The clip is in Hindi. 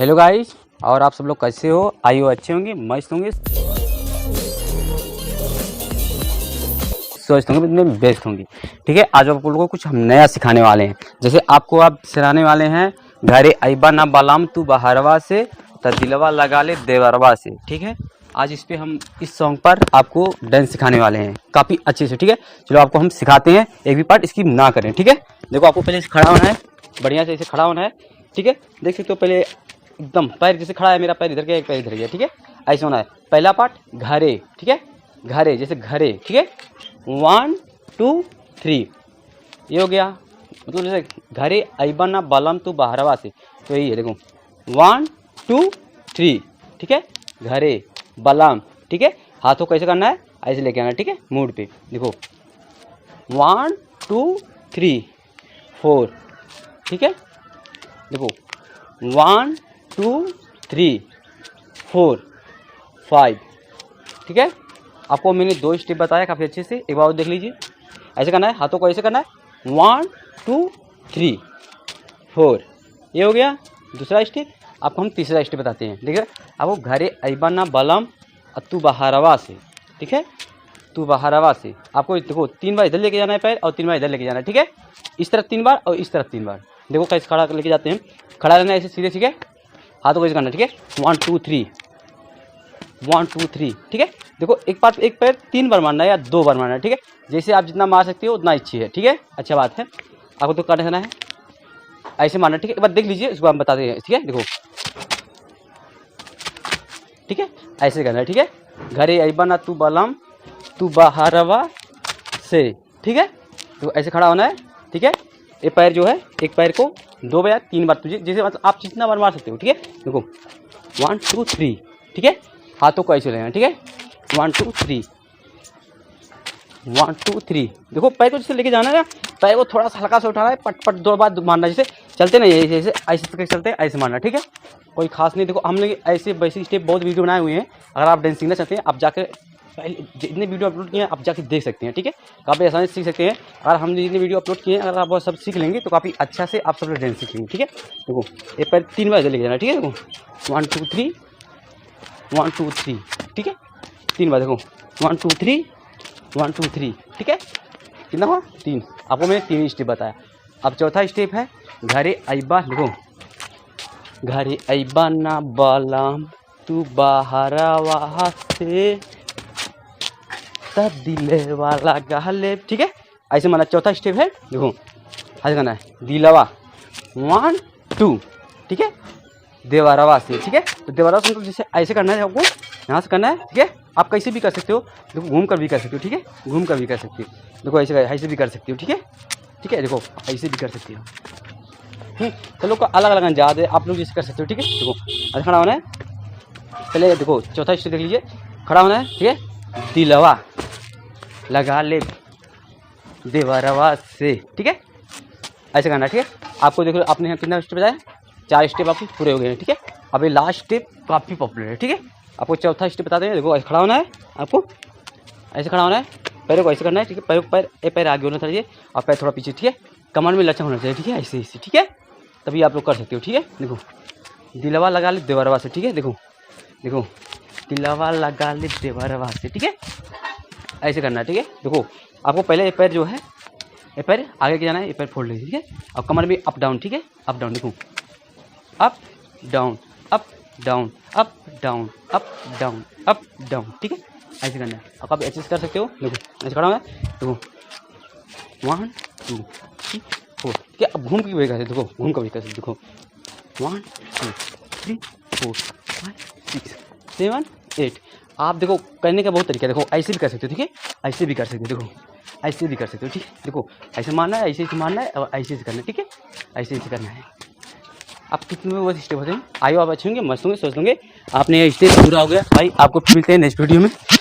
हेलो गाइस, और आप सब लोग कैसे हो? आई हो अच्छे होंगे, मस्त होंगे, स्वस्थ होंगे, इतने बेस्ट होंगे। ठीक है, आज आप लोगों को कुछ हम नया सिखाने वाले हैं। जैसे आपको आप सिखाने वाले हैं घरे अइबा ना बालाम तू बहारवा से त दिलवा लगा ले देवरवा से। ठीक है, आज इस पे हम इस सॉन्ग पर आपको डांस सिखाने वाले हैं काफ़ी अच्छे से। ठीक है, चलो आपको हम सिखाते हैं, एक भी पार्ट स्किप ना करें। ठीक है, देखो आपको पहले खड़ा होना है, बढ़िया से ऐसे खड़ा होना है। ठीक है, देख सकते हो पहले एकदम पैर जैसे खड़ा है, मेरा पैर इधर गया, एक पैर इधर गया। ठीक है, ऐसे होना है। पहला पार्ट घरे, ठीक है, घरे जैसे घरे। ठीक है, 1 2 3 ये हो गया। मतलब जैसे घरे अइबा ना बालम तू बहरवा से, तो यही है। देखो 1 2 3। ठीक है, घरे बलम। ठीक है, हाथों को कैसे करना है, ऐसे लेके आना। ठीक है, मूड पे देखो 1 2 3 4। ठीक है, देखो 1 2 3 4 5। ठीक है, आपको मैंने 2 स्टेप बताया काफ़ी अच्छे से, एक बार और देख लीजिए। ऐसे करना है, हाथों को ऐसे करना है 1 2 3 4। ये हो गया दूसरा स्टेप। आपको हम तीसरा स्टेप बताते हैं। ठीक है, आपको घरे अइबा ना बलम तू बहारवा से। ठीक है, तू बहारवा से आपको देखो 3 बार इधर लेके जाना है पैर, और 3 बार इधर लेके जाना है। ठीक है, इस तरफ 3 बार और इस तरफ 3 बार। देखो कैसे खड़ा लेके जाते हैं, खड़ा रहना है ऐसे सीधे। ठीक है, हाथों को ऐसे करना है। ठीक है, 1 2 3 1 2 3। ठीक है, देखो एक पैर 3 बार मारना है या 2 बार मारना है। ठीक है, जैसे आप जितना मार सकते हो उतना अच्छी है। ठीक है, अच्छा बात है, आपको तो करना है ऐसे मारना। ठीक है, एक बार देख लीजिए, उसको हम बताते हैं। ठीक है, देखो ठीक है, ऐसे करना है। ठीक है, घरे अइबा ना तू बलम तू बहारवा से। ठीक है, तो ऐसे खड़ा होना है। ठीक है, ये पैर जो है, एक पैर को 2 बार या 3 बार तुझे जैसे मतलब आप जितना बार मार सकते हो। ठीक है, देखो 1 2 3। ठीक है, हाथों को ऐसे लेना। ठीक है, 1 2 3 1 2 3। देखो पैर को जैसे लेके जाना है ना, पैर को थोड़ा सा हल्का से उठाना है, पट पट 2 बार मारना। जैसे चलते नहीं ऐसे ऐसे ऐसे करके चलते हैं, ऐसे मारना। ठीक है, कोई खास नहीं। देखो हम लोग ऐसे बेसिक स्टेप बहुत वीडियो बनाए हुए हैं, अगर आप डांस सीखना चाहते हैं आप जाकर पहले जितने वीडियो अपलोड किए हैं आप जाके देख सकते हैं। ठीक है, काफ़ी आसानी से सीख सकते हैं। अगर हमने जितने वीडियो अपलोड किए हैं, अगर आप वो सब सीख लेंगे तो काफ़ी अच्छा से आप सब लोग डांस सीखेंगे। ठीक है, देखो ये पैर 3 बार इधर लेके जाना। ठीक है, देखो 1 2 3 1 2 3। ठीक है, 3 बार। देखो 1 2 3 1 2 3। ठीक है, कितना हुआ 3। आपको मैंने 3 स्टेप बताया। अब चौथा स्टेप है घरे अइबा। देखो घरे अइबा ना बालम तू बहारवा से त दिले वाला गहले। ठीक है, ऐसे माना। चौथा स्टेप है, देखो ऐसे करना है दिलवा 1 2। ठीक है, देवरवा से। ठीक है, तो देवरवा से जैसे ऐसे करना है, आपको यहाँ से करना है। ठीक है, आप कैसे भी कर सकते हो, देखो घूम कर भी कर सकते हो। ठीक है, घूम कर भी कर सकते हो। देखो ऐसे भी कर सकते हो। ठीक है, ठीक है, देखो ऐसे भी कर सकते हो। तो लोग का अलग अलग अंदाज है, आप लोग जैसे कर सकते हो। ठीक है, देखो ऐसे खड़ा होना है। पहले देखो चौथा स्टेप देख लीजिए, खड़ा होना है। ठीक है, दिलवा लगा ले देवरवा से। ठीक है, ऐसे करना है। ठीक है, आपको देखो आपने यहाँ कितना स्टेप बताया, 4 स्टेप आपके पूरे हो गए हैं। ठीक है, अभी लास्ट स्टेप काफ़ी पॉपुलर है। ठीक है, आपको चौथा स्टेप बताते हैं। देखो ऐसे खड़ा होना है, आपको ऐसे खड़ा होना है, पैरों को ऐसे करना है। ठीक है, पैर आगे होना चाहिए और पैर थोड़ा पीछे। ठीक है, कमर में लचक होना चाहिए। ठीक है, ऐसे ऐसे। ठीक है, तभी आप लोग कर सकते हो। ठीक है, देखो दिलवा लगा ले देवरवा से। ठीक है, देखो देखो दिलवा लगा ले देवरवा से। ठीक है, ऐसे करना है। ठीक है, देखो आपको पहले ये पैर जो है, ये पैर आगे के जाना है, ये पैर फोल्ड लीजिए। ठीक है, और कमर भी अप डाउन। ठीक है, अप डाउन। देखो up down up down up down up down up down. ठीक है, ऐसे करना है। आप ऐसे कर सकते हो। देखो ऐसे खड़ा हुआ है, देखो 1 2 3 4। ठीक है, अब घूम के भी कर सकते। देखो घूम कर भी कर सकते। देखो 1 2 3 4 5 6 7 8। आप देखो करने का बहुत तरीका है। देखो ऐसे भी कर सकते हो। ठीक है, ऐसे भी कर सकते हो। देखो ऐसे भी कर सकते हो। ठीक है, देखो ऐसे मारना है, ऐसे मारना है और ऐसे करना है। ठीक है, ऐसे करना है। आप कितने में वो स्टेप होते हैं, आइए आप अच्छे होंगे, मस्त होंगे, सोच लेंगे। आपने ये स्टेप पूरा हो गया भाई। आपको मिलते हैं नेक्स्ट वीडियो में।